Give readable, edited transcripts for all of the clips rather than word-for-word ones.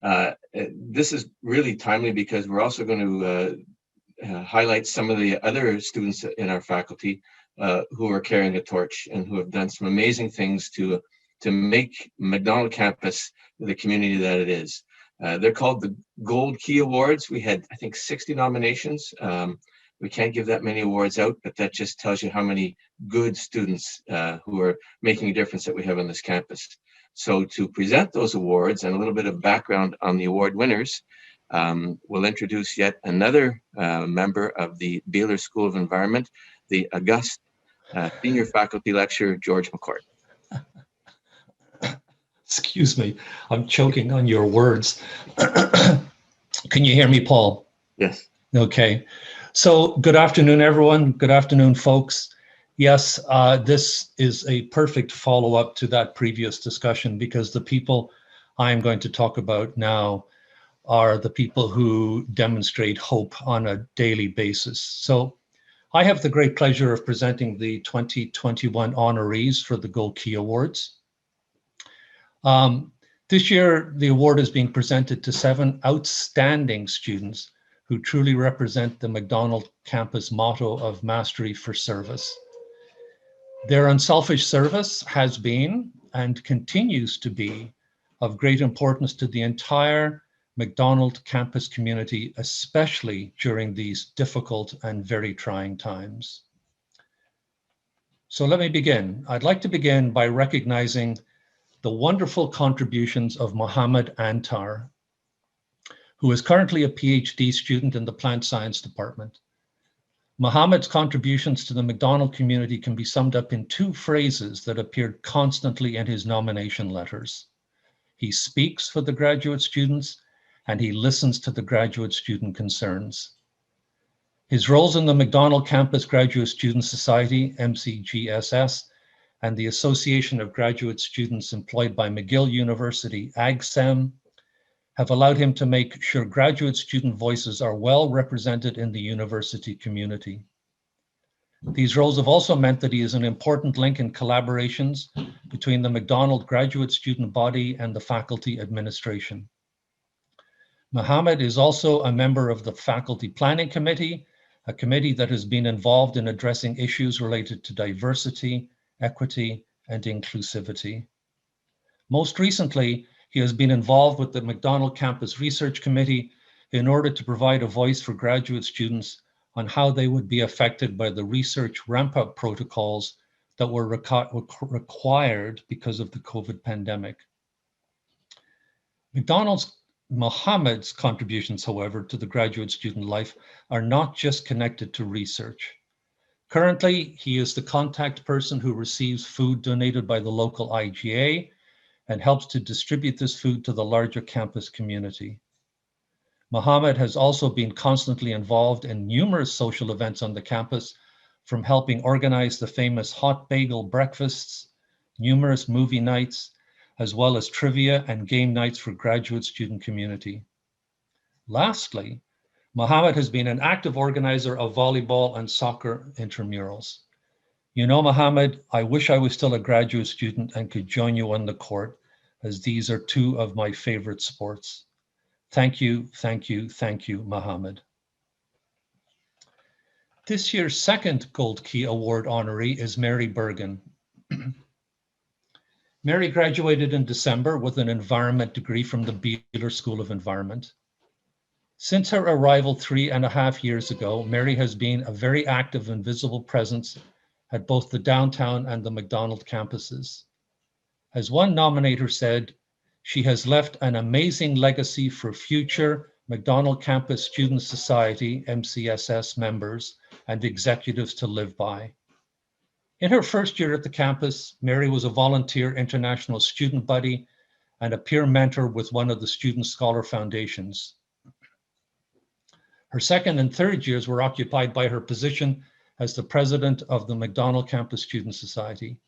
This is really timely because we're also going to highlight some of the other students in our faculty who are carrying a torch and who have done some amazing things to make Macdonald Campus the community that it is. They're called the Gold Key Awards. We had, I think, 60 nominations. We can't give that many awards out, but that just tells you how many good students who are making a difference that we have on this campus. So to present those awards and a little bit of background on the award winners, we'll introduce yet another member of the Baylor School of Environment, the august Senior Faculty Lecturer, George McCourt. Excuse me, I'm choking on your words. Can you hear me, Paul? Yes. Okay. So good afternoon, everyone. Good afternoon, folks. Yes, this is a perfect follow-up to that previous discussion because the people I'm going to talk about now are the people who demonstrate hope on a daily basis. So I have the great pleasure of presenting the 2021 honorees for the Gold Key Awards. This year, the award is being presented to 7 outstanding students who truly represent the Macdonald Campus motto of mastery for service. Their unselfish service has been and continues to be of great importance to the entire Macdonald Campus community, especially during these difficult and very trying times. So let me begin. I'd like to begin by recognizing the wonderful contributions of Mohammed Antar, who is currently a PhD student in the Plant Science Department. Mohammed's contributions to the Macdonald community can be summed up in 2 phrases that appeared constantly in his nomination letters. He speaks for the graduate students and he listens to the graduate student concerns. His roles in the Macdonald Campus Graduate Student Society, MCGSS, and the Association of Graduate Students employed by McGill University, AgSem, have allowed him to make sure graduate student voices are well represented in the university community. These roles have also meant that he is an important link in collaborations between the Macdonald graduate student body and the faculty administration. Mohammed is also a member of the Faculty Planning Committee, a committee that has been involved in addressing issues related to diversity, equity, and inclusivity. Most recently, he has been involved with the Macdonald Campus Research Committee in order to provide a voice for graduate students on how they would be affected by the research ramp-up protocols that were required because of the COVID pandemic. Mohammed's contributions, however, to the graduate student life are not just connected to research. Currently, he is the contact person who receives food donated by the local IGA and helps to distribute this food to the larger campus community. Mohammed has also been constantly involved in numerous social events on the campus, from helping organize the famous hot bagel breakfasts, numerous movie nights, as well as trivia and game nights for graduate student community. Lastly, Mohammed has been an active organizer of volleyball and soccer intramurals. You know, Mohammed, I wish I was still a graduate student and could join you on the court, as these are 2 of my favorite sports. Thank you, thank you, thank you, Mohammed. This year's second Gold Key Award honoree is Mary Bergen. Mary graduated in December with an environment degree from the Baylor School of Environment. Since her arrival 3.5 years ago, Mary has been a very active and visible presence at both the downtown and the Macdonald campuses. As one nominator said, she has left an amazing legacy for future Macdonald Campus Student Society, MCSS members and executives to live by. In her first year at the campus, Mary was a volunteer international student buddy and a peer mentor with one of the Student Scholar Foundations. Her second and third years were occupied by her position as the president of the Macdonald Campus Student Society.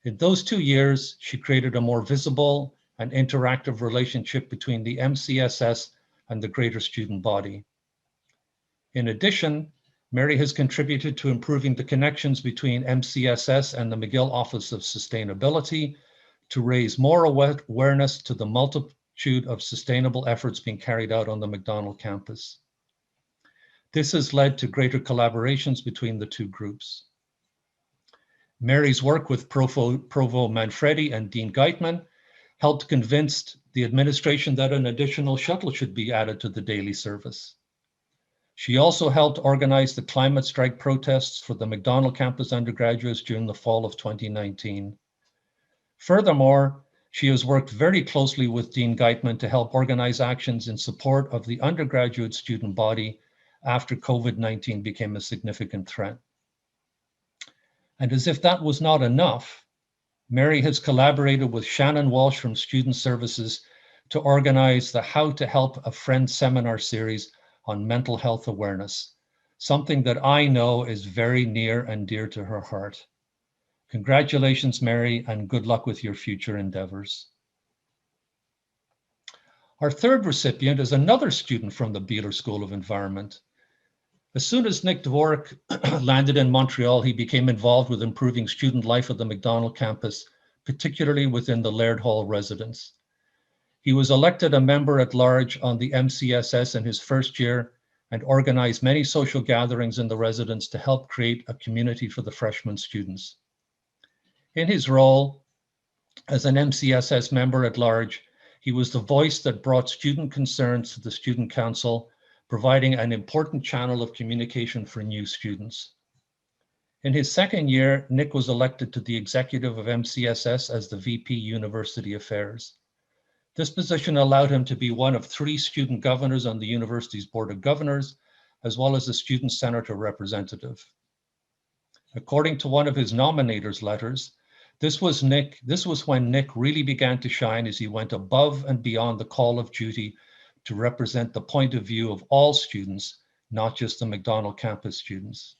In those 2 years, she created a more visible and interactive relationship between the MCSS and the greater student body. In addition, Mary has contributed to improving the connections between MCSS and the McGill Office of Sustainability to raise more awareness to the of sustainable efforts being carried out on the Macdonald campus. This has led to greater collaborations between the two groups. Mary's work with Provo Manfredi and Dean Geitman helped convince the administration that an additional shuttle should be added to the daily service. She also helped organize the climate strike protests for the Macdonald campus undergraduates during the fall of 2019. Furthermore, she has worked very closely with Dean Geitman to help organize actions in support of the undergraduate student body after COVID-19 became a significant threat. And as if that was not enough, Mary has collaborated with Shannon Walsh from Student Services to organize the How to Help a Friend seminar series on mental health awareness, something that I know is very near and dear to her heart. Congratulations, Mary, and good luck with your future endeavors. Our third recipient is another student from the Beeler School of Environment. As soon as Nick Dworek landed in Montreal, he became involved with improving student life at the Macdonald campus, particularly within the Laird Hall residence. He was elected a member at large on the MCSS in his first year and organized many social gatherings in the residence to help create a community for the freshman students. In his role as an MCSS member at large, he was the voice that brought student concerns to the Student Council, providing an important channel of communication for new students. In his second year, Nick was elected to the executive of MCSS as the VP University Affairs. This position allowed him to be one of 3 student governors on the university's Board of Governors, as well as a student senator representative. According to one of his nominators' letters, this was when Nick really began to shine as he went above and beyond the call of duty to represent the point of view of all students, not just the Macdonald campus students.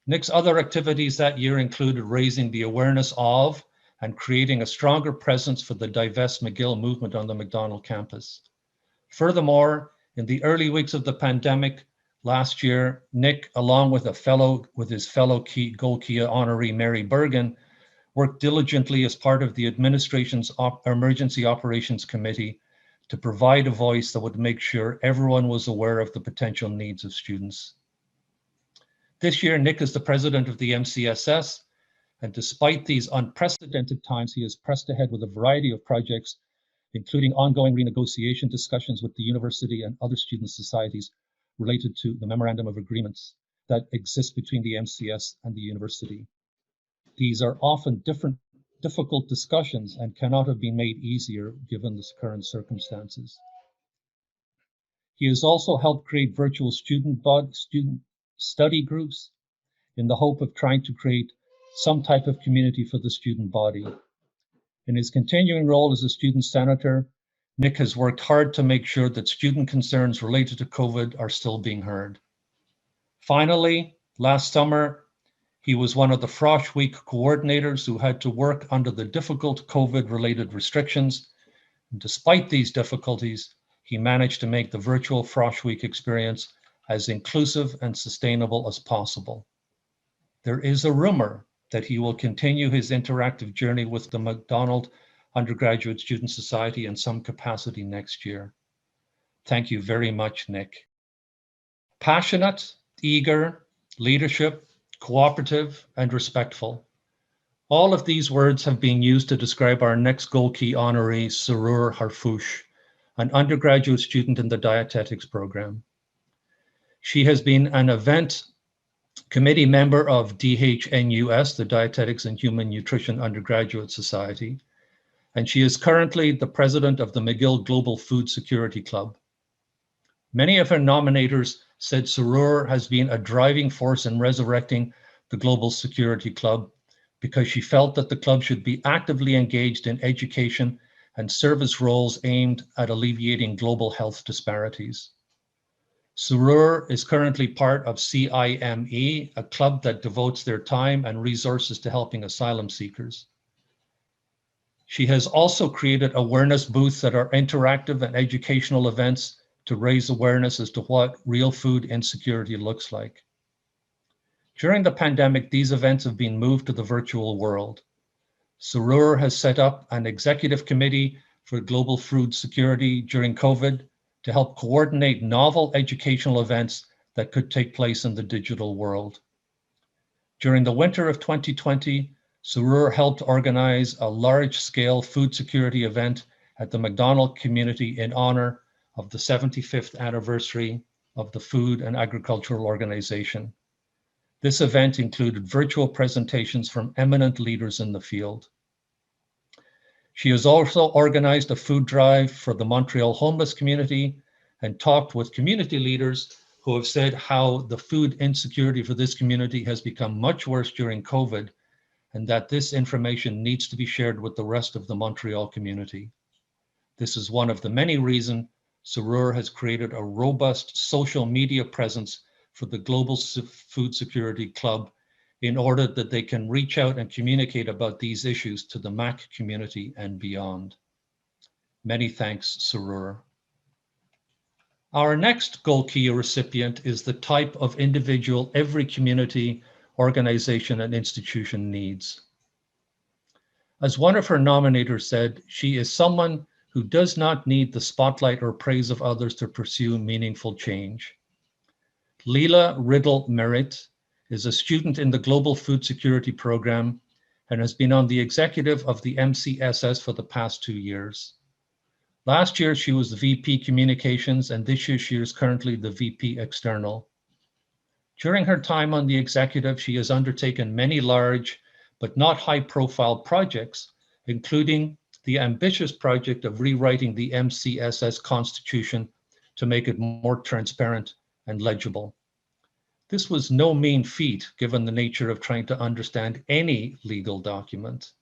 Nick's other activities that year included raising the awareness of and creating a stronger presence for the Divest McGill movement on the Macdonald campus. Furthermore, in the early weeks of the pandemic last year, Nick, along with his fellow Golkia honoree Mary Bergen, worked diligently as part of the administration's Emergency Operations Committee to provide a voice that would make sure everyone was aware of the potential needs of students. This year, Nick is the president of the MCSS, and despite these unprecedented times, he has pressed ahead with a variety of projects, including ongoing renegotiation discussions with the university and other student societies related to the memorandum of agreements that exist between the MCS and the university. These are often difficult discussions and cannot have been made easier given the current circumstances. He has also helped create virtual student study groups in the hope of trying to create some type of community for the student body. In his continuing role as a student senator, Nick has worked hard to make sure that student concerns related to COVID are still being heard. Finally, last summer, he was one of the Frosh Week coordinators who had to work under the difficult COVID-related restrictions. And despite these difficulties, he managed to make the virtual Frosh Week experience as inclusive and sustainable as possible. There is a rumor that he will continue his interactive journey with the Macdonald Undergraduate Student Society in some capacity next year. Thank you very much, Nick. Passionate, eager, leadership, cooperative, and respectful. All of these words have been used to describe our next Golki honoree, Sourour Harfouch, an undergraduate student in the Dietetics program. She has been an event committee member of DHNUS, the Dietetics and Human Nutrition Undergraduate Society, and she is currently the president of the McGill Global Food Security Club. Many of her nominators said Sourour has been a driving force in resurrecting the Global Security Club because she felt that the club should be actively engaged in education and service roles aimed at alleviating global health disparities. Sourour is currently part of CIME, a club that devotes their time and resources to helping asylum seekers. She has also created awareness booths that are interactive and educational events to raise awareness as to what real food insecurity looks like. During the pandemic, these events have been moved to the virtual world. Sourour has set up an executive committee for global food security during COVID to help coordinate novel educational events that could take place in the digital world. During the winter of 2020, Sourour helped organize a large-scale food security event at the Macdonald community in honor of the 75th anniversary of the Food and Agricultural Organization. This event included virtual presentations from eminent leaders in the field. She has also organized a food drive for the Montreal homeless community and talked with community leaders who have said how the food insecurity for this community has become much worse during COVID, and that this information needs to be shared with the rest of the Montreal community. This is one of the many reasons Sourour has created a robust social media presence for the Global Food Security Club in order that they can reach out and communicate about these issues to the MAC community and beyond. Many thanks, Sourour. Our next Gold Key recipient is the type of individual every community, organization, and institution needs. As one of her nominators said, she is someone who does not need the spotlight or praise of others to pursue meaningful change. Leela Riddle-Merritte is a student in the Global Food Security Program and has been on the executive of the MCSS for the past 2 years. Last year, she was the VP Communications, and this year she is currently the VP External. During her time on the executive, she has undertaken many large but not high-profile projects, including the ambitious project of rewriting the MCSS Constitution to make it more transparent and legible. This was no mean feat, given the nature of trying to understand any legal document.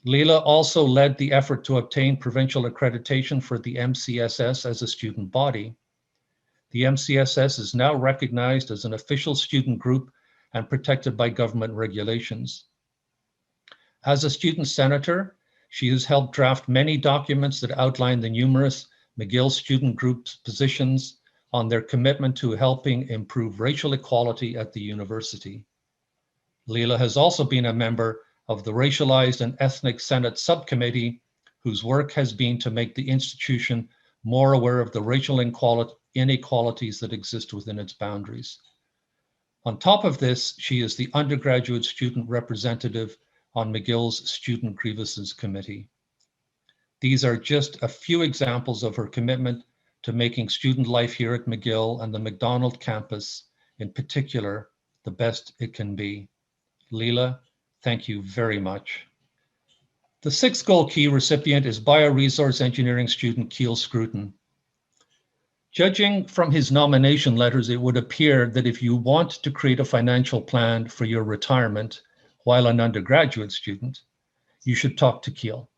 Leela also led the effort to obtain provincial accreditation for the MCSS as a student body. The MCSS is now recognized as an official student group and protected by government regulations. As a student senator, she has helped draft many documents that outline the numerous McGill student groups' positions on their commitment to helping improve racial equality at the university. Leela has also been a member of the Racialized and Ethnic Senate Subcommittee, whose work has been to make the institution more aware of the racial inequalities that exist within its boundaries. On top of this, she is the undergraduate student representative on McGill's Student Grievances Committee. These are just a few examples of her commitment to making student life here at McGill and the Macdonald Campus, in particular, the best it can be. Leela, thank you very much. The sixth Gold Key recipient is Bioresource Engineering student Keel Scruton. Judging from his nomination letters, it would appear that if you want to create a financial plan for your retirement while an undergraduate student, you should talk to Keel.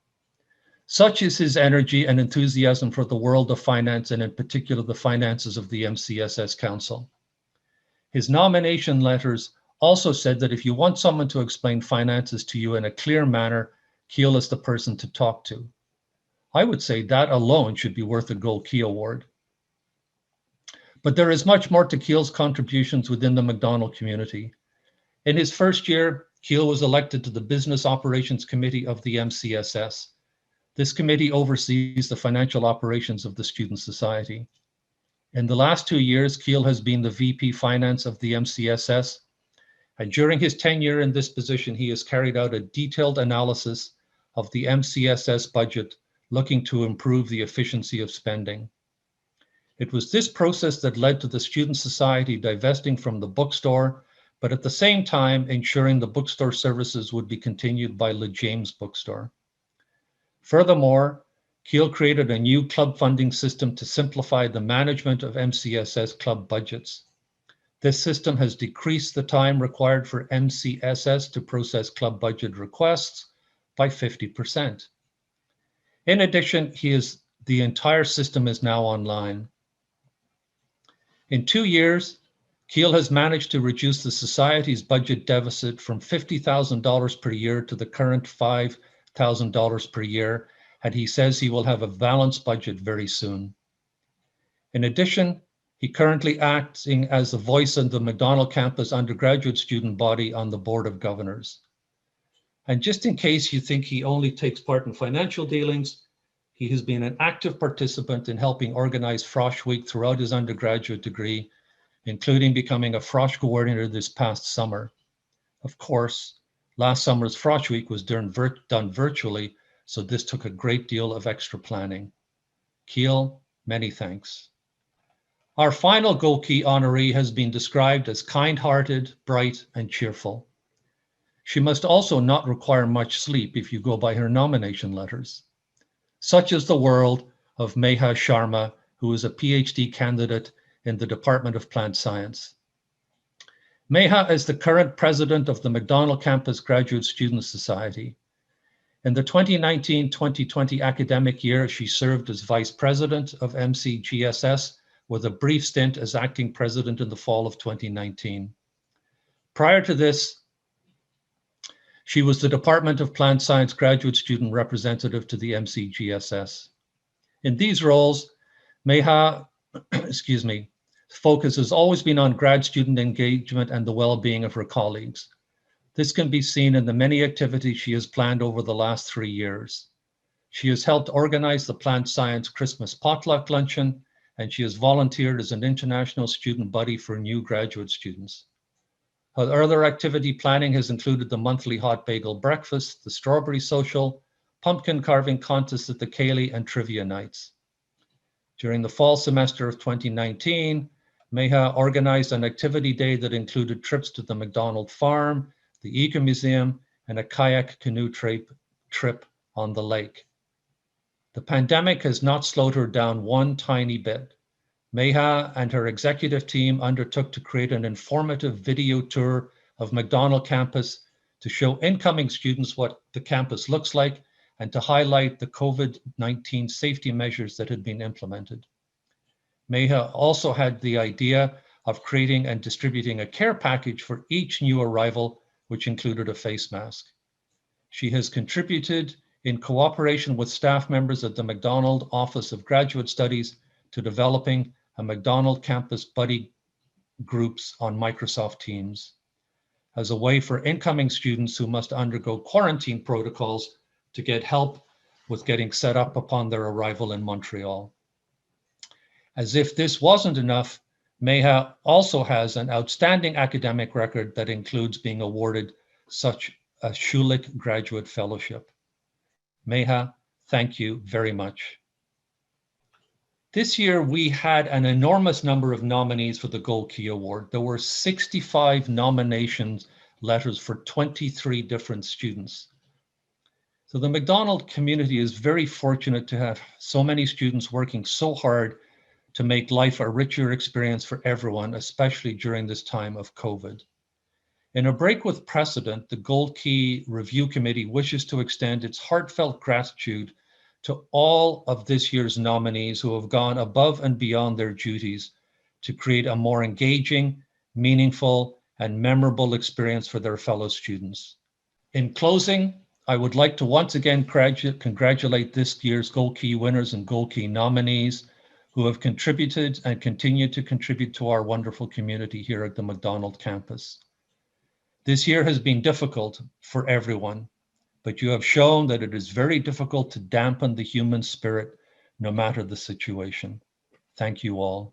Such is his energy and enthusiasm for the world of finance, and in particular the finances of the MCSS Council. His nomination letters also said that if you want someone to explain finances to you in a clear manner, Keel is the person to talk to. I would say that alone should be worth a Gold Key Award. But there is much more to Keel's contributions within the Macdonald community. In his first year, Keel was elected to the Business Operations Committee of the MCSS. This committee oversees the financial operations of the Student Society. In the last 2 years, Keel has been the VP Finance of the MCSS, and during his tenure in this position, he has carried out a detailed analysis of the MCSS budget, looking to improve the efficiency of spending. It was this process that led to the Student Society divesting from the bookstore, but at the same time ensuring the bookstore services would be continued by Le James Bookstore. Furthermore, Keel created a new club funding system to simplify the management of MCSS club budgets. This system has decreased the time required for MCSS to process club budget requests by 50%. In addition, the entire system is now online. In 2 years, Keel has managed to reduce the Society's budget deficit from $50,000 per year to the current $5,000 per year, and he says he will have a balanced budget very soon. In addition, he currently acting as the voice of the Macdonald Campus undergraduate student body on the Board of Governors. And just in case you think he only takes part in financial dealings, He has been an active participant in helping organize Frosh Week throughout his undergraduate degree, including becoming a Frosh coordinator this past summer. Of course, last summer's Frosh Week was done virtually, so this took a great deal of extra planning. Keel, many thanks. Our final Goki honoree has been described as kind-hearted, bright, and cheerful. She must also not require much sleep if you go by her nomination letters. Such is the world of Meha Sharma, who is a PhD candidate in the Department of Plant Science. Meha is the current president of the Macdonald Campus Graduate Student Society. In the 2019-2020 academic year, she served as vice president of MCGSS with a brief stint as acting president in the fall of 2019. Prior to this, she was the Department of Plant Science graduate student representative to the MCGSS. In these roles, Meha, focus has always been on grad student engagement and the well-being of her colleagues. This can be seen in the many activities she has planned over the last 3 years. She has helped organize the Plant Science Christmas Potluck Luncheon, and she has volunteered as an international student buddy for new graduate students. Her other activity planning has included the monthly hot bagel breakfast, the strawberry social, pumpkin carving contest at the Keel, and trivia nights. During the fall semester of 2019, Meha organized an activity day that included trips to the Macdonald Farm, the Eco Museum, and a kayak canoe trip on the lake. The pandemic has not slowed her down one tiny bit. Meha and her executive team undertook to create an informative video tour of Macdonald Campus to show incoming students what the campus looks like and to highlight the COVID-19 safety measures that had been implemented. Meha also had the idea of creating and distributing a care package for each new arrival, which included a face mask. She has contributed in cooperation with staff members at the Macdonald Office of Graduate Studies to developing a Macdonald Campus buddy groups on Microsoft Teams as a way for incoming students who must undergo quarantine protocols to get help with getting set up upon their arrival in Montreal. As if this wasn't enough, Meha also has an outstanding academic record that includes being awarded such a Schulich Graduate Fellowship. Meha, thank you very much. This year, we had an enormous number of nominees for the Gold Key Award. There were 65 nominations letters for 23 different students. So the Macdonald community is very fortunate to have so many students working so hard to make life a richer experience for everyone, especially during this time of COVID. In a break with precedent, the Gold Key Review Committee wishes to extend its heartfelt gratitude to all of this year's nominees who have gone above and beyond their duties to create a more engaging, meaningful, and memorable experience for their fellow students. In closing, I would like to once again congratulate this year's Gold Key winners and Gold Key nominees who have contributed and continue to contribute to our wonderful community here at the Macdonald campus. This year has been difficult for everyone, but you have shown that it is very difficult to dampen the human spirit, no matter the situation. Thank you all.